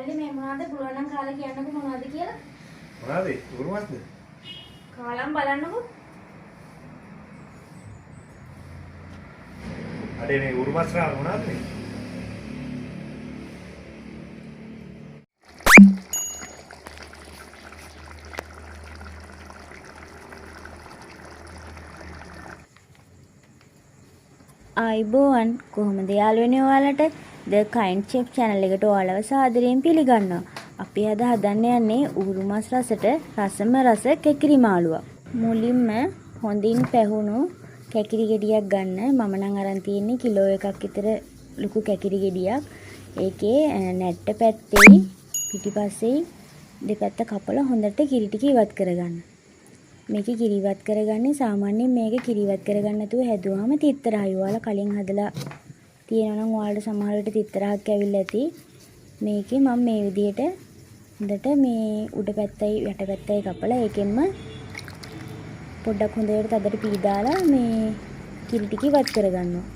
මල්ලි මේ මොනවද පුළුවන් නම් කාලා කියන්නකෝ මොනවද කියලා. මොනවද? උරුමස්ද? කාලම් බලන්නකෝ. අඩේ මේ උරුමස් රාම මොනවද මේ? ආයිබෝවන් කොහොමද යාළුවනේ ඔයාලට The Kind Chef channel එකට ඔයාලව සාදරයෙන් පිළිගන්නවා. අපි අද හදන්න යන්නේ උහුරු මස් රසට රසම රස කැකිරි මාළුවක්. මුලින්ම හොඳින් පැහුණු කැකිරි ගෙඩියක් ගන්න. මම නම් අරන් තියෙන්නේ කිලෝ එකක් විතර ලොකු කැකිරි ගෙඩියක්. ඒකේ නැට්ට පැත්තේ පිටිපස්සේ දෙපැත්ත කපලා හොඳට කිරි ටික ඉවත් කරගන්න. මේක කිරි ඉවත් කරගන්නේ සාමාන්‍යයෙන් මේක කිරි ඉවත් කරගන්න නැතුව හැදුවාම තිත්තරහයි. ඔයාලා කලින් හදලා තියෙනවා නම් ඔයාලට සමහර විට තිත්තරහක් ඇවිල්ලා ඇති. මේකේ මම මේ විදිහට හොඳට මේ උඩ පැත්තයි යට පැත්තයි කපලා ඒකෙන්ම පොඩ්ඩක් හොඳට තදට පීදාලා මේ කිරි ටික ඉවත් කරගන්නවා.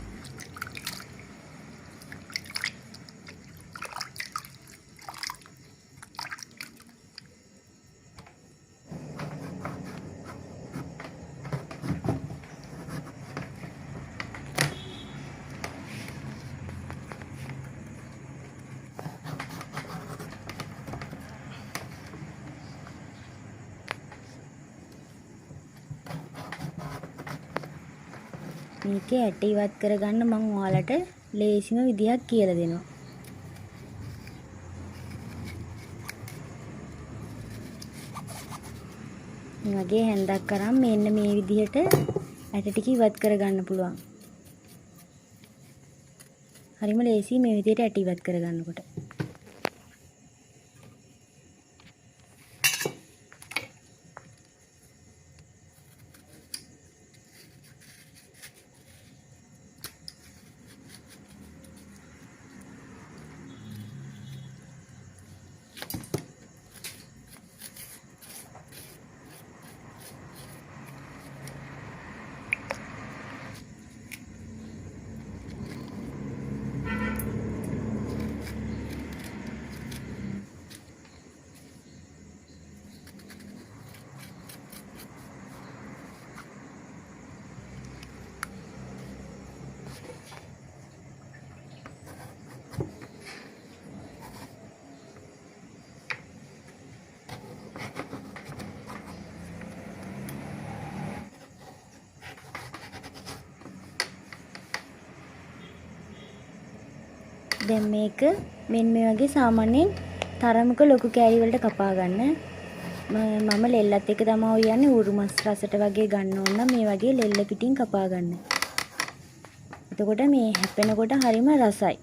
මේකේ ඇට ඉවත් කරගන්න මම ඔයාලට ලේසිම විදිහක් කියලා දෙනවා. මේ වගේ හැන්දක් කරන් මෙන්න මේ විදිහට ඇට ටික ඉවත් කරගන්න පුළුවන්. හරිම ලේසි මේ විදිහට ඇට ඉවත් කරගන්නකොට. දැන් මේක මෙන්න මේ වගේ සාමාන්‍යයෙන් තරමක ලොකු කෑලි වලට කපා ගන්න. මම ලෙල්ලත් එක තමයි උයන්නේ උරු මස් රසට වගේ ගන්න ඕන නම් මේ වගේ ලෙල්ල පිටින් කපා ගන්න. එතකොට මේ හැපෙනකොට හරිම රසයි.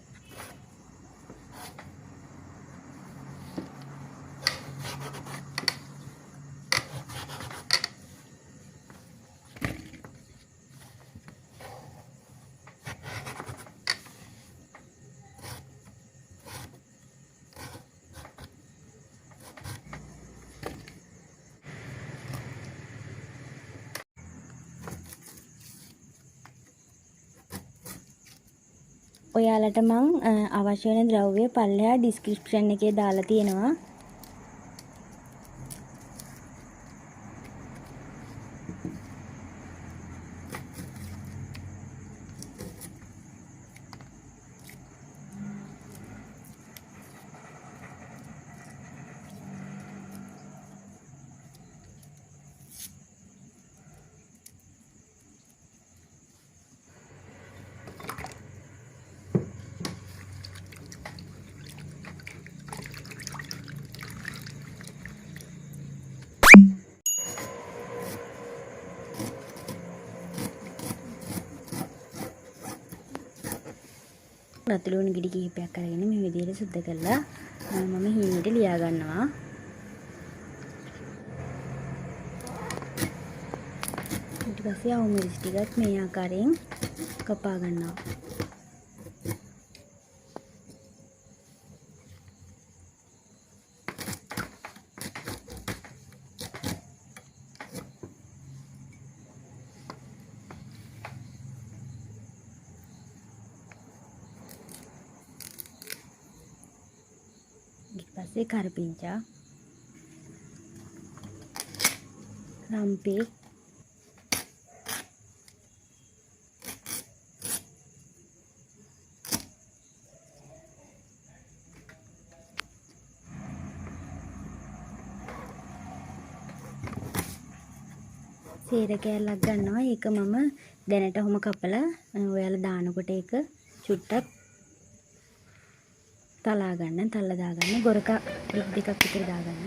ඔයාලට මං අවශ්‍ය වෙන ද්‍රව්‍ය පල්ලෙහා ඩිස්ක්‍රිප්ෂන් එකේ දාලා තියෙනවා. රතුළුණු ගෙඩි කිහිපයක් අරගෙන මේ විදිහට සුද්ධ කරලා මම හීනෙට ලියා ගන්නවා. ඊට පස්සේ අවු මිරිස් ටිකත් මේ ආකාරයෙන් කපා ගන්නවා. පස්සේ කරපිංචා රම්පේ සේර කෑල්ලක් ගන්නවා. ඒක මම දැනට ඔහොම කපලා ඔයාලා දානකොට ඒක චුට්ටක් තලා ගන්න, තල්ලා දාගන්න. ගොරක දෙකක් විතර දාගන්න.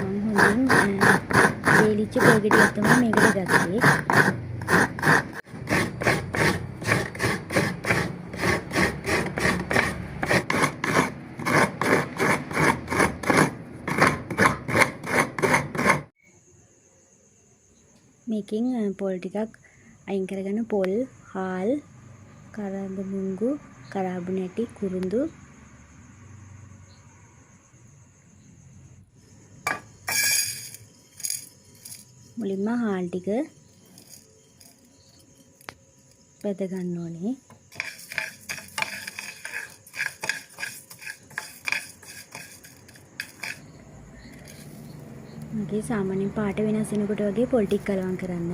මම හොඳින් වේලිච්ච පොල්ගෙඩියක් තමයි මේකට ගත්තේ. මේකෙන් පොල් ටිකක් අයින් කරගෙන පොල්, හාල්, කරඳ මුංගු, කරාබු නැටි, කුරුඳු මුලින්ම හාල් ටික බෙද ගන්න ඕනේ. මගේ සාමාන්‍යයෙන් පාට වෙනස් වෙනකොට වගේ පොල් ටික කලවම් කරන්න.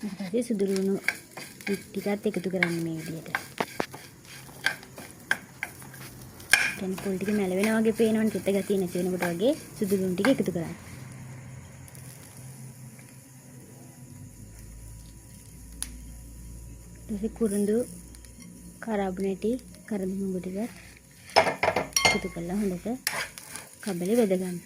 ඊට පස්සේ සුදු ලුණු ටිකත් එකතු කරන්න මේ විදිහට. දැන් පොල් ටික මැලවෙනා වගේ පේනවනේ, තෙත ගතිය නැති වෙනකොට වගේ සුදු ලුණු ටික එකතු කරන්න. ඊට කුරුඳු, කරාබු නැටි, කරඳ මුංගු ටික එකතු කරලා හොඳට කබලේ බෙද ගන්න.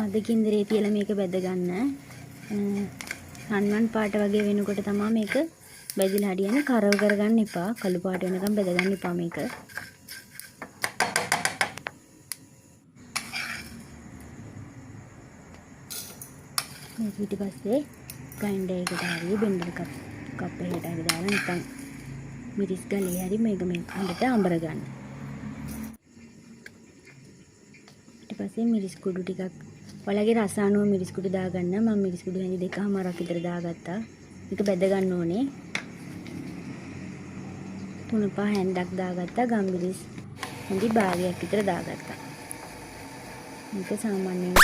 මද ගින්දරේ තියලා මේක බෙද ගන්න. රන්වන් පාට වගේ වෙනකොට තමයි මේක බෙදලා හරියන්නේ. කරව කරගන්න එපා. කළු පාට වෙනකම් බෙද ගන්න එපා මේක. මේක ඊට පස්සේ ග්‍රයින්ඩර් එකට හරි බෙන්ඩර් කප් එකකට හරි දාලා නිකන් මිරිස් ගලේ හරි මේක හොඳට අඹර ගන්න. ඊට පස්සේ මිරිස් කුඩු ටිකක් ඔයාලගේ රස අනුව මිරිස් කුඩු දාගන්න. මම මිරිස් කුඩු හැඳි 2කමාරක් විතර දාගත්තා. ඒක බෙද ගන්න ඕනේ. 3-5 හැන්දක් දාගත්තා. ගම්මිරිස් හැඳි භාගයක් විතර දාගත්තා. මේක සාමාන්‍යයෙන්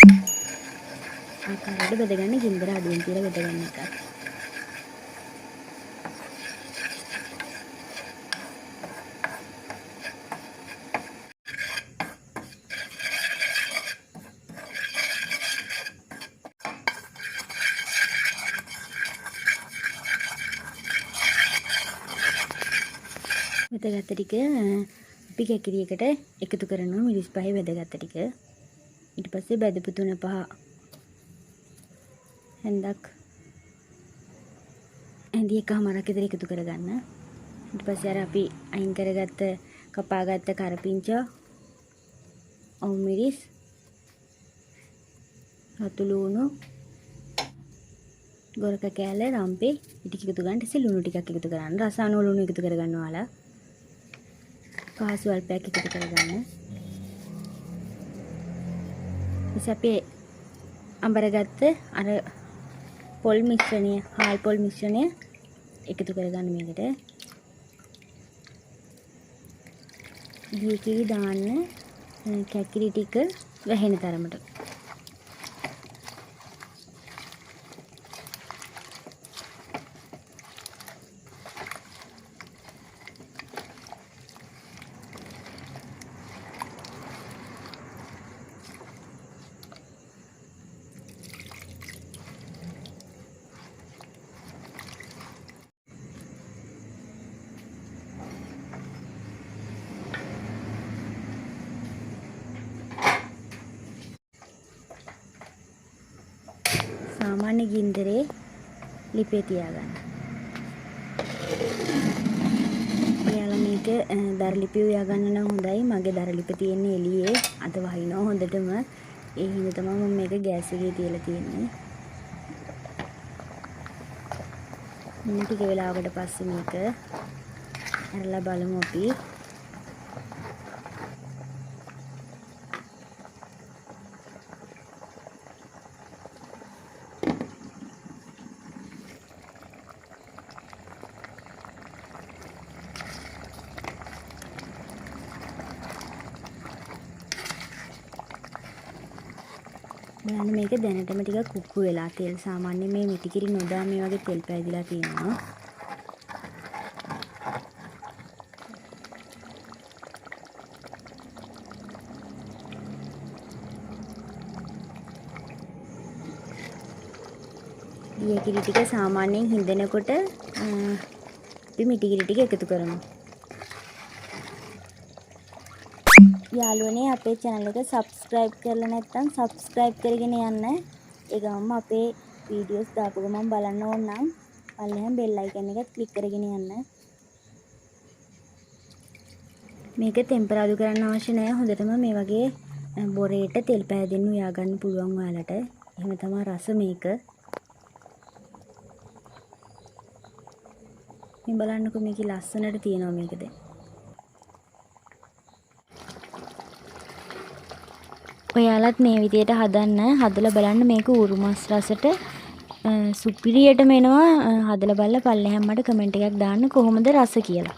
ආකාරයට බෙද ගන්න. ගින්දර අඩුවෙන් තියලා බෙද ගන්න එක. වැදගත් ටික අපි කැකිරියකට එකතු කරනවා. මිරිස් පහේ වැදගත් ටික. ඊට පස්සේ බෙදපු 3-5 හැන්දක් හැඳි 1කමාරක් විතර එකතු කරගන්න. ඊට පස්සේ අර අපි අයින් කරගත්ත කපාගත්ත කරපිංචා, ඔව් මිරිස්, රතු ලුණු, ගොරක කෑල්ල, රම්පේ ටික එකතු ගන්න. ඊට ලුණු ටිකක් එකතු කරන්න. රස අනුව ලුණු එකතු කරගන්න ඔයාලා. කාසු අල්පයක් එකතු කරගන්න. ඉතින් අපි අඹරගත්ත අර පොල් මිශ්‍රණය, හාල් පොල් මිශ්‍රණය එකතු කරගන්න මේකට. දී කිරි දාන්න, කැකිරි ටික වැහෙන තරමට. සාමාන්‍ය ගින්දරේ ලිපේ තියාගන්න. ඔයාලා මේක දරලිපි උයා ගන්න නම් හොඳයි. මගේ දරලිප තියෙන්නේ එළියේ. අද වහිනවා හොඳටම. ඒ හින්දා තමයි මම මේක ගෑස් එකේ තියලා තියෙන්නේ. ටික වෙලාවකට පස්සේ මේක අරලා බලමු අපි. බලන්න මේක දැනටම ටිකක් කුක්කු වෙලා තෙල් සාමාන්‍යයෙන් මේ මිටිකිරි නොදා මේ වගේ තෙල් පැදිලා තියෙනවා. ඊයේ කිරි ටික සාමාන්‍යයෙන් හිඳෙනකොට අපි මිටිකිරි ටික එකතු කරමු. යාළුවනේ අපේ channel එක subscribe කරලා නැත්නම් subscribe කරගෙන යන්න. ඒ ගමන්ම අපේ videos දාපු ගමන් බලන්න ඕන නම් පල්ලෙහාම bell icon එක click කරගෙන යන්න. මේක ටෙම්පරාදු කරන්න අවශ්‍ය නැහැ. හොඳටම මේ වගේ බොරේට තෙල් පෑදෙන්න උයා ගන්න පුළුවන් ඔයාලට. එහෙම තමයි රස මේක. මේ බලන්නකෝ මේකේ ලස්සනට තියෙනවා මේක දැන්. ඔයාලත් මේ විදියට හදලා බලන්න මේක ඌරු මස් රසට සුපිරියටම එනවා. හදලා බලලා පල්ලෙහාම මට කමෙන්ට් එකක් දාන්න කොහොමද රස කියලා.